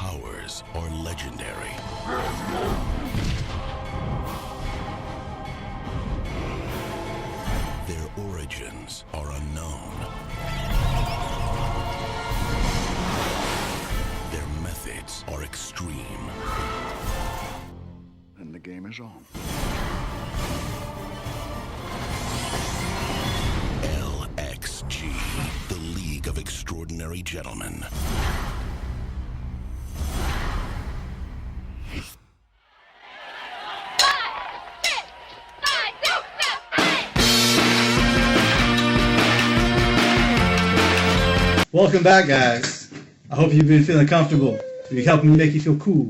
powers are legendary. Their origins are unknown. Their methods are extreme. And the game is on. XLG, the League of Extraordinary Gentlemen. Welcome back, guys. I hope you've been feeling comfortable. We're helping make you feel cool.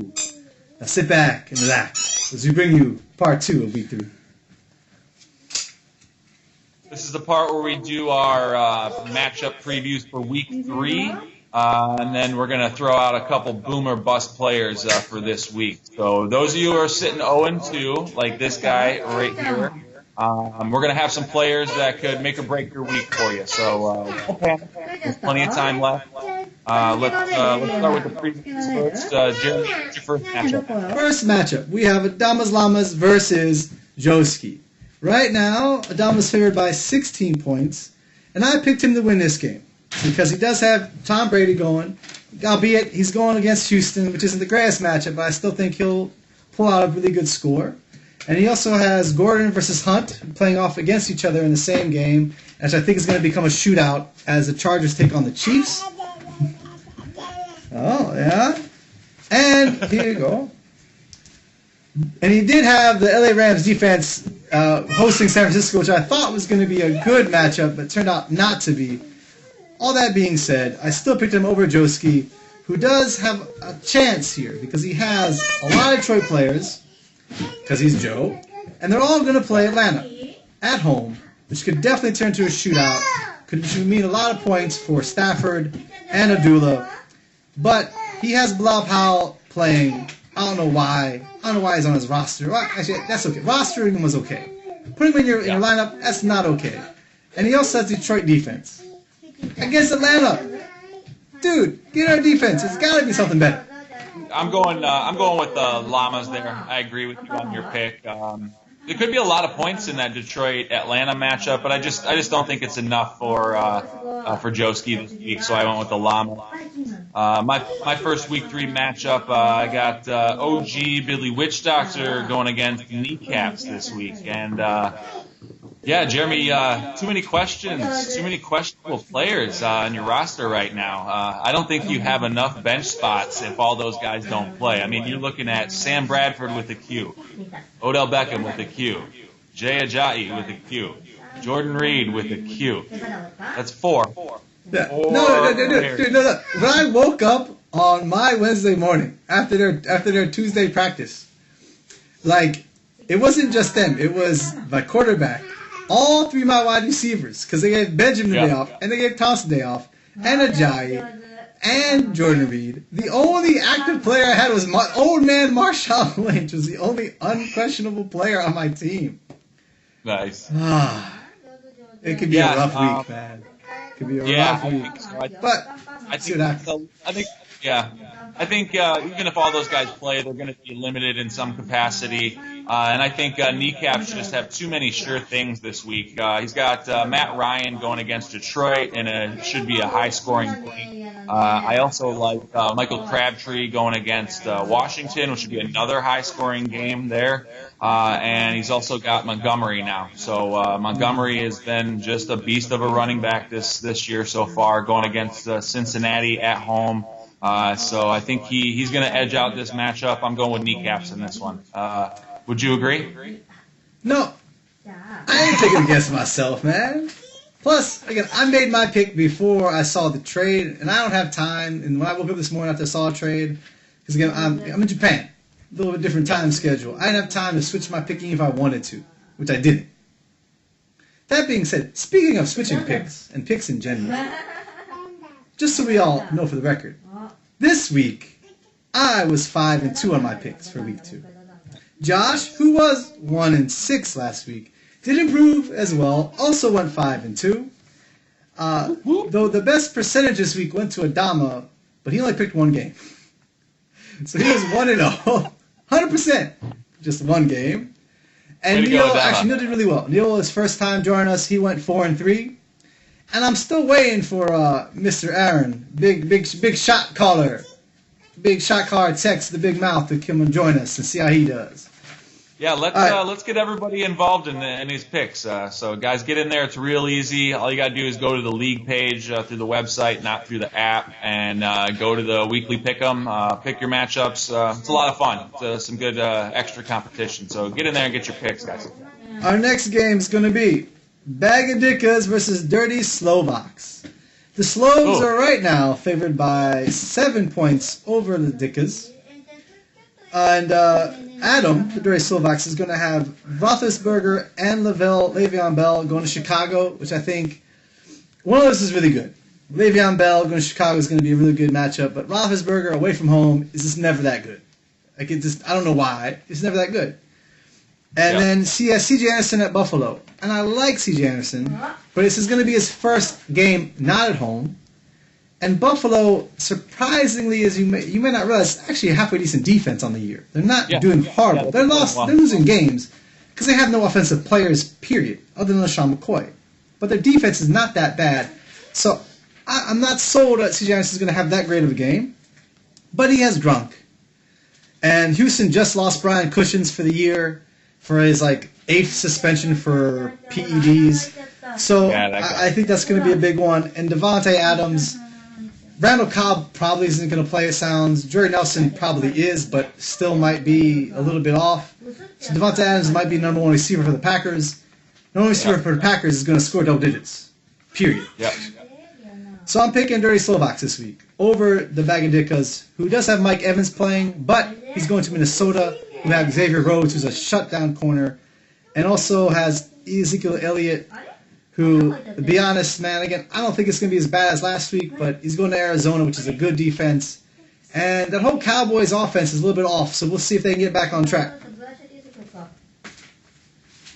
Now sit back and relax as we bring you part 2 of week 3. This is the part where we do our matchup previews for week 3, and then we're going to throw out a couple boom or bust players for this week. So those of you who are sitting 0-2, like this guy right here, we're going to have some players that could make or break your week for you. So there's plenty of time left. Let's start with the previews first. Jeremy, what's your first matchup? First matchup, we have Adamas Lamas versus Joski. Right now, Adamas favored by 16 points, and I picked him to win this game because he does have Tom Brady going, albeit he's going against Houston, which isn't the greatest matchup, but I still think he'll pull out a really good score. And he also has Gordon versus Hunt playing off against each other in the same game, which I think is going to become a shootout as the Chargers take on the Chiefs. Oh, yeah. And here you go. And he did have the LA Rams defense hosting San Francisco, which I thought was going to be a good matchup, but turned out not to be. All that being said, I still picked him over Joski, who does have a chance here because he has a lot of Detroit players, because he's Joe, and they're all going to play Atlanta at home, which could definitely turn to a shootout. Could mean a lot of points for Stafford and Abdullah, but he has Bilal Powell playing. I don't know why. I don't know why he's on his roster. Well, actually, that's okay. Rostering him was okay. Putting him in your lineup, that's not okay. And he also has Detroit defense against Atlanta. Dude, get our defense. It's got to be something better. I'm going with the Llamas there. I agree with you on your pick. There could be a lot of points in that Detroit-Atlanta matchup, but I just don't think it's enough for Joski this week, so I went with the Llama. My first week 3 matchup, I got OG Billy Witch Doctor going against Kneecaps this week, and yeah, Jeremy, too many questions, too many questionable players on your roster right now. I don't think you have enough bench spots if all those guys don't play. I mean, you're looking at Sam Bradford with a Q, Odell Beckham with a Q, Jay Ajayi with a Q, Jordan Reed with a Q. That's 4. Yeah. No. When I woke up on my Wednesday morning after their Tuesday practice, like, it wasn't just them. It was my quarterback, all 3 of my wide receivers, because they gave Benjamin the day off, and they gave Thompson the day off, and Ajayi, and Jordan Reed. The only active player I had was my old man Marshawn Lynch, was the only unquestionable player on my team. Nice. It could be a rough week, man. It could be a rough week. I think even if all those guys play, they're going to be limited in some capacity. And I think Kneecaps just have too many sure things this week. He's got Matt Ryan going against Detroit, and it should be a high-scoring game. I also like Michael Crabtree going against Washington, which should be another high-scoring game there. And he's also got Montgomery now. So Montgomery has been just a beast of a running back this year so far, going against Cincinnati at home. So I think he's going to edge out this matchup. I'm going with Kneecaps in this one. Would you agree? No. I ain't taking a guess myself, man. Plus, again, I made my pick before I saw the trade, and I don't have time. And when I woke up this morning after I saw a trade, because again, I'm in Japan, a little bit different time schedule. I didn't have time to switch my picking if I wanted to, which I didn't. That being said, speaking of switching picks, and picks in general, just so we all know for the record, this week, I was 5-2 on my picks for week 2. Josh, who was 1-6 last week, did improve as well, also went 5-2. Though the best percentage this week went to Adama, but he only picked one game. So he was 1-0, 100%, just one game. And Neil did really well. Neil, his first time joining us, he went 4-3. And I'm still waiting for Mr. Aaron, big shot caller, text the big mouth to come and join us and see how he does. Yeah, let's get everybody involved in these picks. So guys, get in there. It's real easy. All you gotta do is go to the league page through the website, not through the app, and go to the weekly pick'em. Pick your matchups. It's a lot of fun. It's some good extra competition. So get in there and get your picks, guys. Our next game is gonna be Bag of Dickas versus Dirty Slovaks. The Slovs are right now favored by 7 points over the Dickas. And Adam, the Dirty Slovaks, is going to have Roethlisberger and Le'Veon Bell going to Chicago, which I think one of those is really good. Le'Veon Bell going to Chicago is going to be a really good matchup, but Roethlisberger away from home is just never that good. I don't know why. It's never that good. And then C.J. Anderson at Buffalo. And I like C.J. Anderson, but this is going to be his first game not at home. And Buffalo, surprisingly, as you may not realize, actually a halfway decent defense on the year. They're not doing horrible. They're losing games because they have no offensive players, period, other than LaShawn McCoy. But their defense is not that bad. So I'm not sold that C.J. Anderson is going to have that great of a game. But he has Gronk. And Houston just lost Brian Cushings for the year for his 8th suspension for PEDs. So I think that's going to be a big one. And Devontae Adams, Randall Cobb probably isn't going to play, it sounds. Jordy Nelson probably is, but still might be a little bit off. So Devontae Adams might be number one receiver for the Packers. Number one receiver for the Packers is going to score double digits. Period. Yep. So I'm picking Dirty Slovaks this week over the Bag of Dickas, who does have Mike Evans playing, but he's going to Minnesota, who have Xavier Rhodes, who's a shutdown corner, and also has Ezekiel Elliott, who, to be honest, man, again, I don't think it's going to be as bad as last week, but he's going to Arizona, which is a good defense. And that whole Cowboys offense is a little bit off, so we'll see if they can get back on track.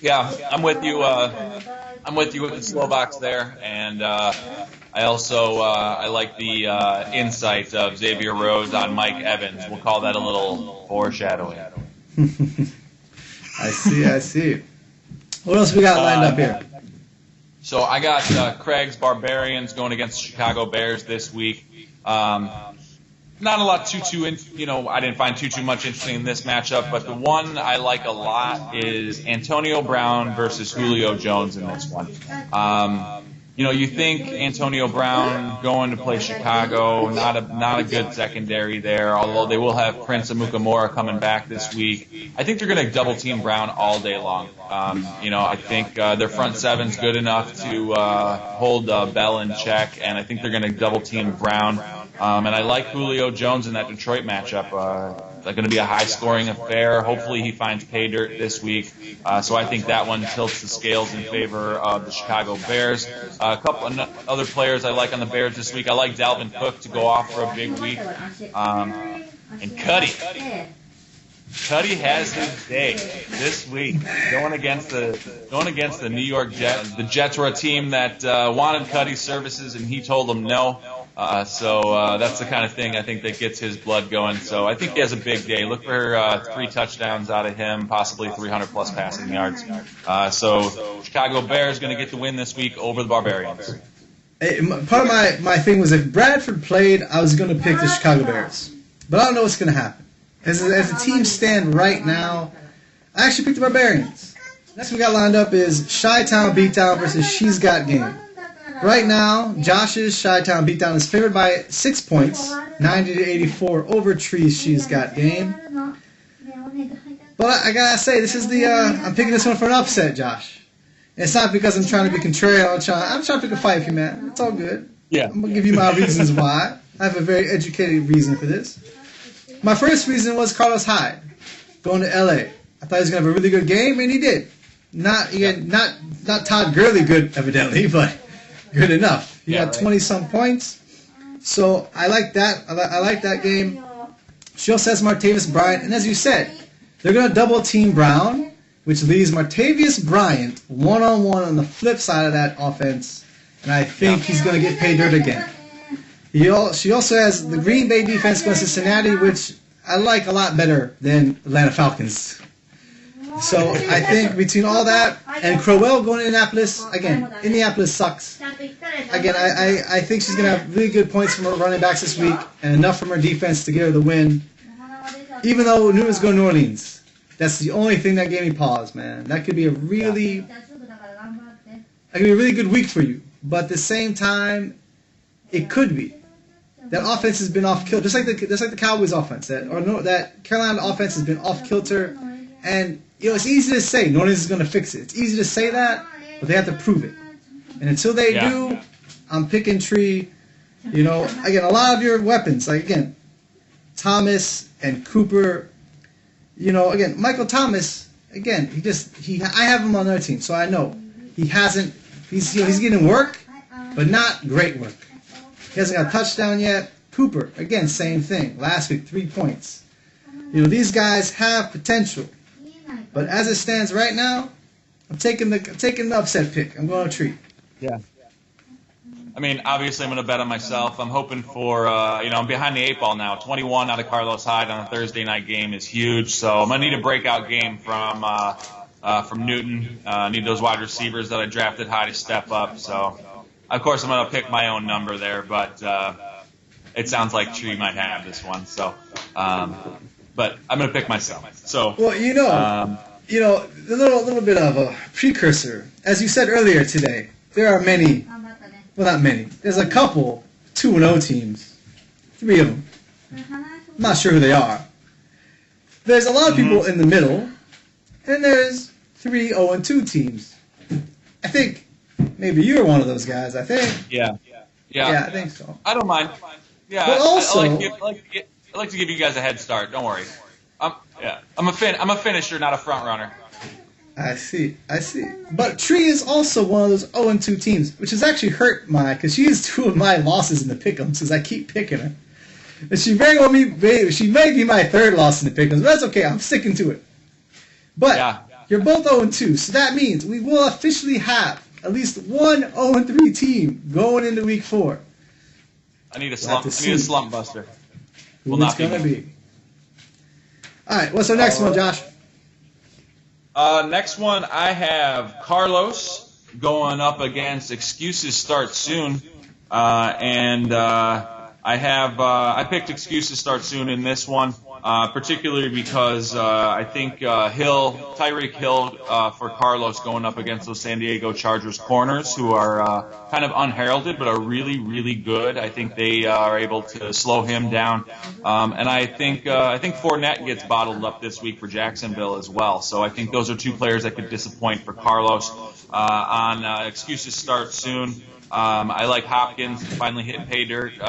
Yeah, I'm with you. I'm with you with the Slovaks there, and I also I like the insight of Xavier Rhodes on Mike Evans. We'll call that a little foreshadowing. I see. What else we got lined up here? So I got Craig's Barbarians going against the Chicago Bears this week. Not a lot I didn't find too much interesting in this matchup, but the one I like a lot is Antonio Brown versus Julio Jones in this one. You think Antonio Brown going to play Chicago, not a good secondary there, although they will have Prince Amukamara coming back this week. I think they're going to double team Brown all day long. I think their front seven's good enough to hold Bell in check, and I think they're going to double team Brown. And I like Julio Jones in that Detroit matchup. It's going to be a high-scoring affair. Hopefully he finds pay dirt this week. So I think that one tilts the scales in favor of the Chicago Bears. A couple of other players I like on the Bears this week. I like Dalvin Cook to go off for a big week. And Cuddy. Cuddy has his day this week going against the New York Jets. The Jets were a team that wanted Cuddy's services, and he told them no. So that's the kind of thing I think that gets his blood going. So I think he has a big day. Look for 3 touchdowns out of him, possibly 300-plus passing yards. So Chicago Bears going to get the win this week over the Barbarians. Hey, part of my thing was if Bradford played, I was going to pick the Chicago Bears. But I don't know what's going to happen. As the teams stand right now, I actually picked the Barbarians. Next we got lined up is Chi-Town Beatdown versus She's Got Game. Right now, Josh's Chi-Town Beatdown is favored by 6 points, 90-84 over Tree's She's Got Game. But I gotta say, this is I'm picking this one for an upset, Josh. And it's not because I'm trying to be contrarian. I'm trying to pick a fight with you, man. It's all good. Yeah. I'm gonna give you my reasons why. I have a very educated reason for this. My first reason was Carlos Hyde going to LA. I thought he was gonna have a really good game, and he did. Not Todd Gurley good, evidently, but good enough. He got 20-some points. So I like that. I like that game. She also has Martavis Bryant. And as you said, they're going to double-team Brown, which leaves Martavis Bryant one-on-one on the flip side of that offense. And I think he's going to get paid dirt again. She also has the Green Bay defense going to Cincinnati, which I like a lot better than Atlanta Falcons. So I think between all that and Crowell going to Indianapolis, again, Indianapolis sucks. Again, I think she's going to have really good points from her running backs this week and enough from her defense to get her the win. Even though Newman's going to New Orleans. That's the only thing that gave me pause, man. That could be a really good week for you. But at the same time, it could be. That offense has been off kilter, just like the Cowboys offense. That Carolina offense has been off kilter. And it's easy to say New Orleans is going to fix it. It's easy to say that, but they have to prove it. And until they do, I'm picking Tree. Again, a lot of your weapons, like again, Thomas and Cooper. Again, Michael Thomas. Again, I have him on our team, so I know he hasn't. He's getting work, but not great work. He hasn't got a touchdown yet. Cooper, again, same thing. Last week, 3 points. These guys have potential. But as it stands right now, I'm taking the upset pick. I'm going to Tree. Yeah. I mean, obviously, I'm going to bet on myself. I'm hoping for, I'm behind the 8 ball now. 21 out of Carlos Hyde on a Thursday night game is huge. So I'm going to need a breakout game from Newton. Need those wide receivers that I drafted high to step up. So, of course, I'm going to pick my own number there, but it sounds like Tree might have this one. So, but I'm going to pick myself. So, well, a little bit of a precursor. As you said earlier today, there are many. Well, not many. There's a couple 2-0 teams. 3 of them. I'm not sure who they are. There's a lot of people in the middle, and there's 3 0-2 teams. I think maybe you're one of those guys. I think. Yeah, I think so. I don't mind. Yeah, but also, I like to give you guys a head start. Don't worry. I'm a finisher, not a front runner. I see. But Tree is also one of those 0-2 teams, which has actually hurt because she has 2 of my losses in the pick'ems because I keep picking her. And she may be my 3rd loss in the pick'ems, but that's okay. I'm sticking to it. But you're both 0-2, so that means we will officially have at least one 0-3 team going into week 4. I need a slump buster. Who it's going to be. All right, what's our next one, Josh? Next one, I have Carlos going up against Excuses Start Soon, and I picked Excuses Start Soon in this one, particularly because I think Tyreek Hill for Carlos going up against those San Diego Chargers corners who are kind of unheralded but are really, really good. I think they are able to slow him down, and I think Fournette gets bottled up this week for Jacksonville as well. So I think those are 2 players that could disappoint for Carlos on Excuses Start Soon. I like Hopkins finally hit pay dirt,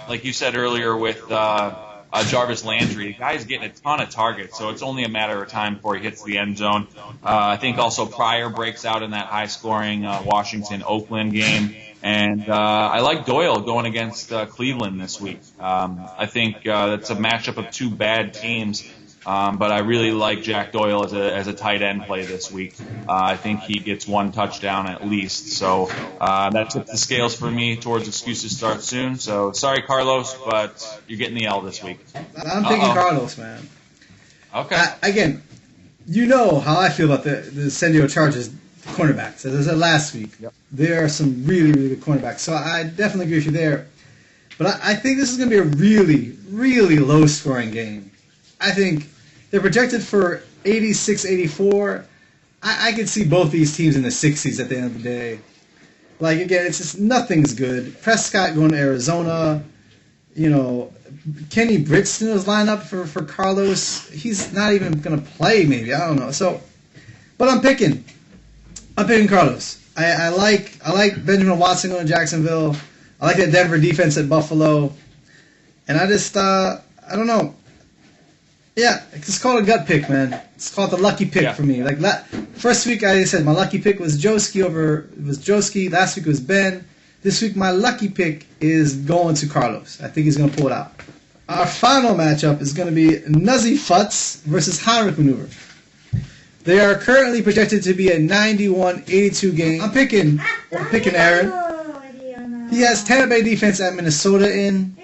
like you said earlier with Jarvis Landry. The guy's getting a ton of targets, so it's only a matter of time before he hits the end zone. I think also Pryor breaks out in that high-scoring Washington-Oakland game. And I like Doyle going against Cleveland this week. I think that's a matchup of 2 bad teams. But I really like Jack Doyle as a tight end play this week. I think he gets 1 touchdown at least. So that tipped the scales for me towards Excuses Start Soon. So sorry, Carlos, but you're getting the L this week. I'm picking Carlos, man. Okay. Again, you know how I feel about the San Diego Chargers cornerbacks. As I said last week, there are some really, really good cornerbacks. So I definitely agree with you there. But I think this is going to be a really, really low-scoring game. I think they're projected for 86, 84. I could see both these teams in the 60s at the end of the day. Like, again, it's just nothing's good. Prescott going to Arizona. Kenny Britson was lined up for Carlos. He's not even going to play, maybe. I don't know. So, but I'm picking Carlos. I like Benjamin Watson going to Jacksonville. I like that Denver defense at Buffalo. And I just, I don't know. Yeah, it's called a gut pick, man. It's called the lucky pick for me. Like first week, I said my lucky pick was Joski. Last week was Ben. This week, my lucky pick is going to Carlos. I think he's going to pull it out. Our final matchup is going to be Nuzzy Futz versus Heinrich Maneuver. They are currently projected to be a 91-82 game. I'm picking Aaron. He has Tampa Bay defense at Minnesota in.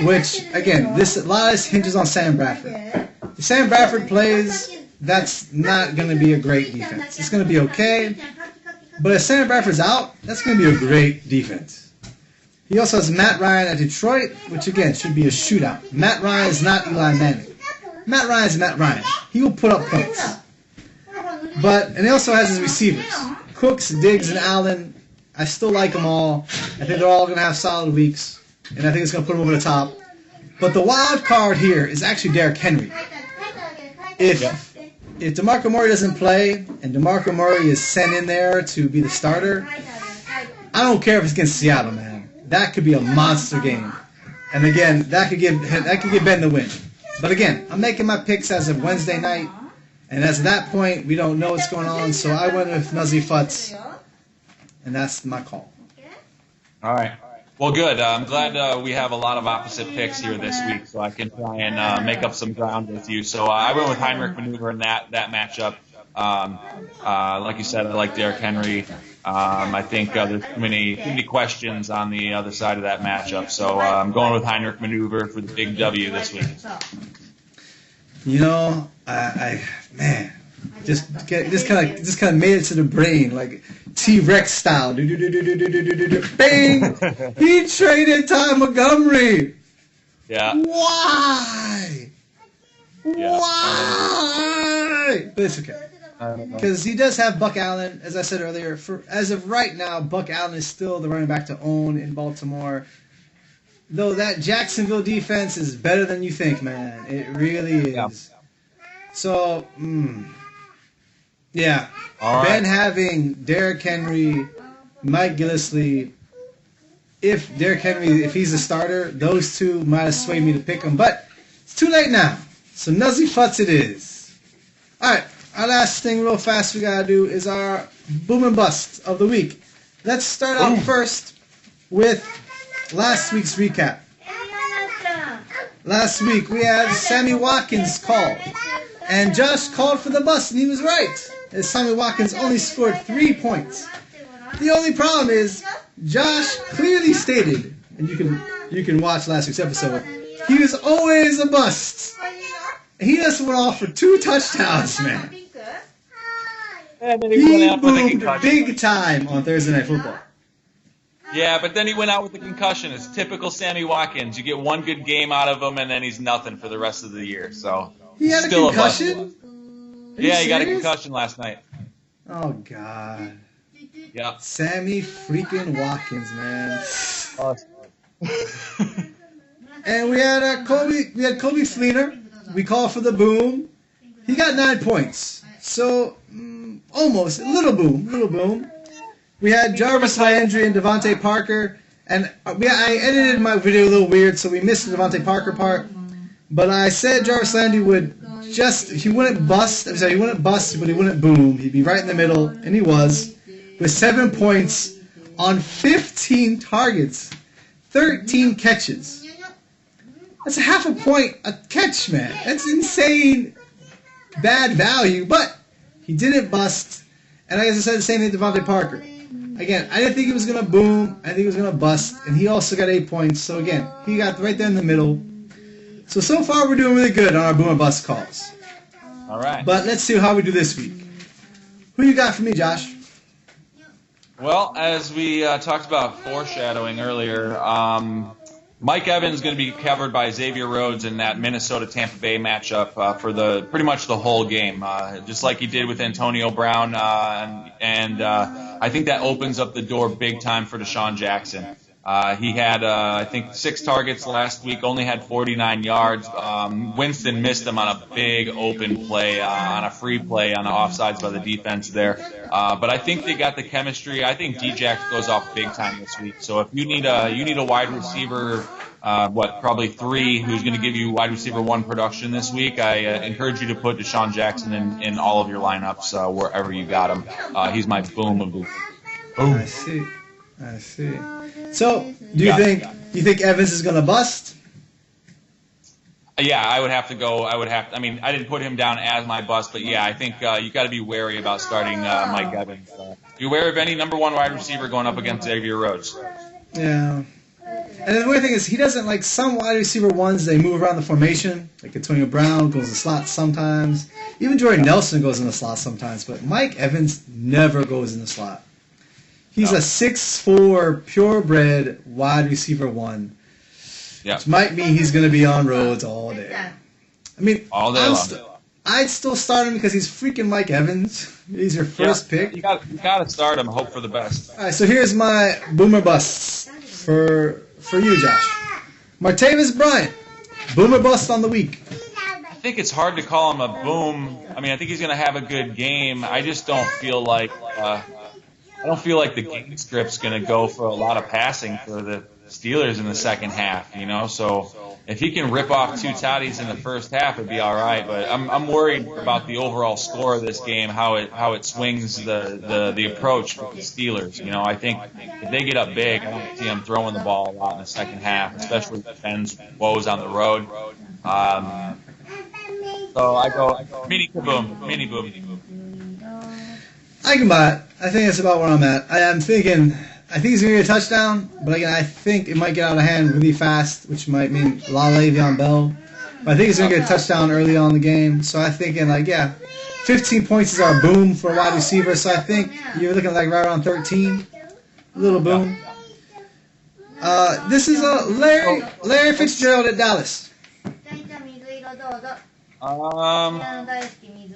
which, again, a lot of this hinges on Sam Bradford. If Sam Bradford plays, that's not going to be a great defense. It's going to be okay, but if Sam Bradford's out, that's going to be a great defense. He also has Matt Ryan at Detroit, which, again, should be a shootout. Matt Ryan is not Eli Manning. Matt Ryan is Matt Ryan. He will put up points. And he also has his receivers. Cooks, Diggs, and Allen. I still like them all. I think they're all going to have solid weeks, and I think it's going to put them over the top. But the wild card here is actually Derrick Henry. If DeMarco Murray doesn't play, and DeMarco Murray is sent in there to be the starter, I don't care if it's against Seattle, man. That could be a monster game. And again, that could give Ben the win. But again, I'm making my picks as of Wednesday night, and as of that point, we don't know what's going on, so I went with Nuzzy Futz, and that's my call. All right. Well, good. I'm glad we have a lot of opposite picks here this week, so I can try and make up some ground with you. So I went with Heinrich Maneuver in that matchup. Like you said, I like Derrick Henry. I think there's too many questions on the other side of that matchup. So I'm going with Heinrich Maneuver for the big W this week. You know, man, just kind of made it to the brain like T-Rex style. Bang! He traded Ty Montgomery. Yeah. Why? Yeah. Why? But it's okay. Because he does have Buck Allen, as I said earlier. As of right now, Buck Allen is still the running back to own in Baltimore. Though that Jacksonville defense is better than you think, man. It really is. Yeah. So, yeah. All Ben right. having Derrick Henry, Mike Gillislee. If Derrick Henry, if he's a starter, those two might have swayed me to pick him. But it's too late now. So Nuzzy Futz it is. All right. Our last thing real fast we got to do is our boom and bust of the week. Let's start out first with last week's recap. Last week we had Sammy Watkins call. And Josh called for the bust, and he was right. As Sammy Watkins only scored 3 points. The only problem is Josh clearly stated, and you can watch last week's episode, he was always a bust. He just went off for 2 touchdowns, man. And then He went out with a moved concussion. big time on Thursday Night Football. Yeah, but then he went out with a concussion. It's typical Sammy Watkins. You get one good game out of him, and then he's nothing for the rest of the year. So He had a still concussion? bust. Yeah, he got a concussion last night. Oh, God. Yeah. Sammy freaking Watkins, man. And we had Kobe Fleener. We called for the boom. He got 9 points. So, almost. Little boom. We had Jarvis Landry and Devontae Parker. And I edited my video a little weird, so we missed the Devontae Parker part. But I said Jarvis Landry he wouldn't bust. I'm sorry, he wouldn't bust, but he wouldn't boom. He'd be right in the middle, and he was, with 7 points on 15 targets, 13 catches. That's a half a point a catch, man. That's insane bad value, but he didn't bust. And as I said, the same thing to Devontae Parker. Again, I didn't think he was going to boom. I think he was going to bust. And he also got 8 points. So again, he got right there in the middle. So far we're doing really good on our boom and bust calls. All right. But let's see how we do this week. Who you got for me, Josh? Well, as we talked about foreshadowing earlier, Mike Evans is going to be covered by Xavier Rhodes in that Minnesota-Tampa Bay matchup for pretty much the whole game, just like he did with Antonio Brown. And I think that opens up the door big time for Deshaun Jackson. He had, I think, 6 targets last week, only had 49 yards. Winston missed him on a big open play, on a free play on the offsides by the defense there. But I think they got the chemistry. I think D-Jax goes off big time this week. So if you need a wide receiver, probably 3, who's going to give you wide receiver 1 production this week, I encourage you to put Deshaun Jackson in all of your lineups wherever you got him. He's my boom of the week. I see. So, do you think Evans is going to bust? Yeah, I would have to go. I mean, I didn't put him down as my bust, but yeah, I think you got to be wary about starting Mike Evans. Be aware of any number 1 wide receiver going up against Xavier Rhodes. Yeah. And the weird thing is, he doesn't like some wide receiver ones. They move around the formation. Like Antonio Brown goes in the slot sometimes. Even Jordan Nelson goes in the slot sometimes. But Mike Evans never goes in the slot. He's a 6'4", purebred wide receiver one. Yeah. Which might mean he's going to be on roads all day. I mean, all day long. I'd still start him because he's freaking Mike Evans. He's your first pick. You got to start him. Hope for the best. All right, so here's my boomer busts for you, Josh. Martavis Bryant, boomer bust on the week. I think it's hard to call him a boom. I mean, I think he's going to have a good game. I just don't feel like the game script's going to go for a lot of passing for the Steelers in the second half. So if he can rip off 2 toddies in the first half, it'd be all right. But I'm worried about the overall score of this game, how it swings the approach for the Steelers. I think if they get up big, I don't see them throwing the ball a lot in the second half, especially if Ben's woes on the road. So I go mini boom. I can buy it. I think that's about where I'm at. I think he's going to get a touchdown, but again, I think it might get out of hand really fast, which might mean Le'Veon Bell. But I think he's going to get a touchdown early on in the game. So I'm thinking 15 points is our boom for a wide receiver. So I think you're looking like right around 13. A little boom. This is Larry Fitzgerald at Dallas.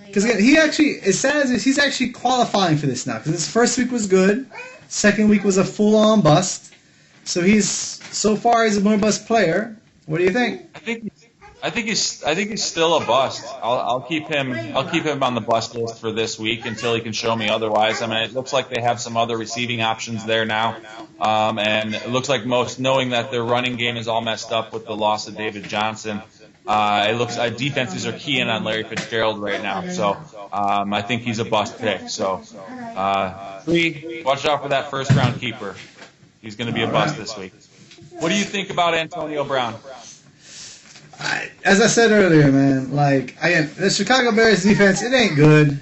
Because again, as sad as he's actually qualifying for this now. Because his first week was good, second week was a full-on bust. So so far he's a more bust player. What do you think? I think he's still a bust. I'll keep him on the bust list for this week until he can show me otherwise. I mean, it looks like they have some other receiving options there now, and it looks like knowing that their running game is all messed up with the loss of David Johnson. It looks like defenses are keying on Larry Fitzgerald right now, so I think he's a bust pick. So, watch out for that first round keeper. He's going to be a bust this week. What do you think about Antonio Brown? As I said earlier, man, the Chicago Bears defense, it ain't good,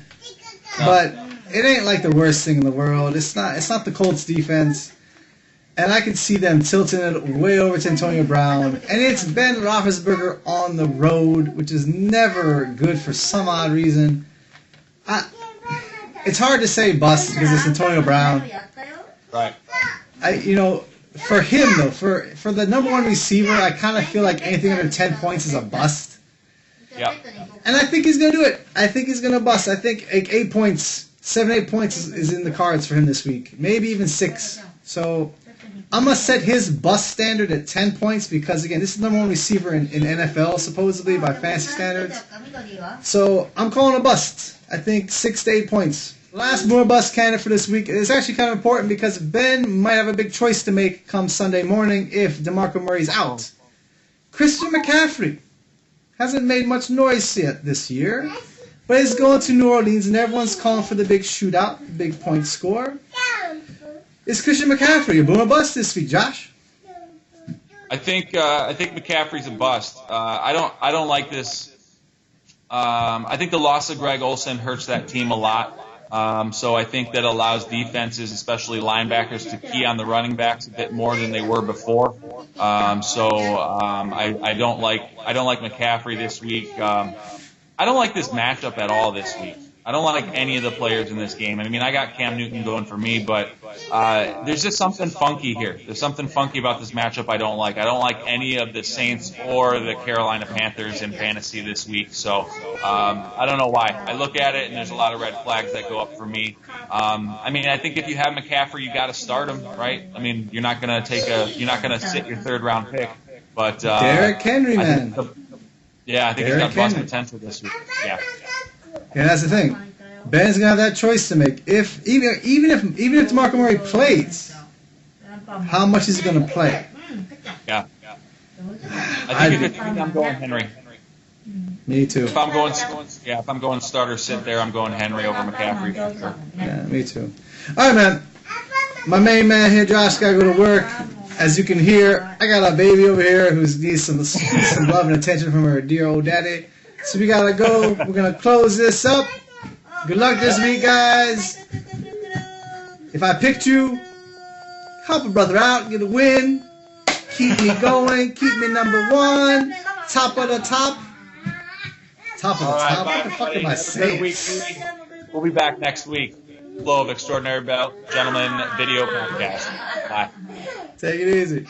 but it ain't like the worst thing in the world. It's not the Colts defense. And I can see them tilting it way over to Antonio Brown. And it's Ben Roethlisberger on the road, which is never good for some odd reason. It's hard to say bust because it's Antonio Brown. Right. For him, though, for the number one receiver, I kind of feel like anything under 10 points is a bust. Yeah. And I think he's going to do it. I think he's going to bust. I think 8 points, 7-8 points is in the cards for him this week. Maybe even 6. So I'm going to set his bust standard at 10 points because, again, this is the number one receiver in NFL, supposedly, by fantasy standards. So I'm calling a bust. I think 6 to 8 points. Last more bust candidate for this week is actually kind of important because Ben might have a big choice to make come Sunday morning if DeMarco Murray's out. Christian McCaffrey hasn't made much noise yet this year, but he's going to New Orleans and everyone's calling for the big shootout, the big point score. Is Christian McCaffrey a boom or bust this week, Josh? I think McCaffrey's a bust. I don't like this. I think the loss of Greg Olsen hurts that team a lot. So I think that allows defenses, especially linebackers, to key on the running backs a bit more than they were before. I don't like McCaffrey this week. I don't like this matchup at all this week. I don't like any of the players in this game. I mean, I got Cam Newton going for me, but there's just something funky here. There's something funky about this matchup I don't like. I don't like any of the Saints or the Carolina Panthers in fantasy this week. So I don't know why. I look at it and there's a lot of red flags that go up for me. I mean, I think if you have McCaffrey, you got to start him, right? I mean, you're not gonna sit your third round pick. But Derrick Henry, man. I think he's got bust potential this week. Yeah. And that's the thing. Ben's gonna have that choice to make. Even if DeMarco Murray plays, how much is he gonna play? Yeah. I think I'm going Henry. Me too. If I'm going starter sit there, I'm going Henry over McCaffrey. Sure. Yeah, me too. All right, man. My main man here, Josh, gotta go to work. As you can hear, I got a baby over here who needs some love and attention from her dear old daddy. So we gotta go. We're gonna close this up. Good luck this week, guys. If I picked you, help a brother out, get a win. Keep me going. Keep me number one. Top of the top. Top of the top. What the fuck am I saying? We'll be back next week. Flow of Extraordinary Gentlemen video podcast. Bye. Take it easy.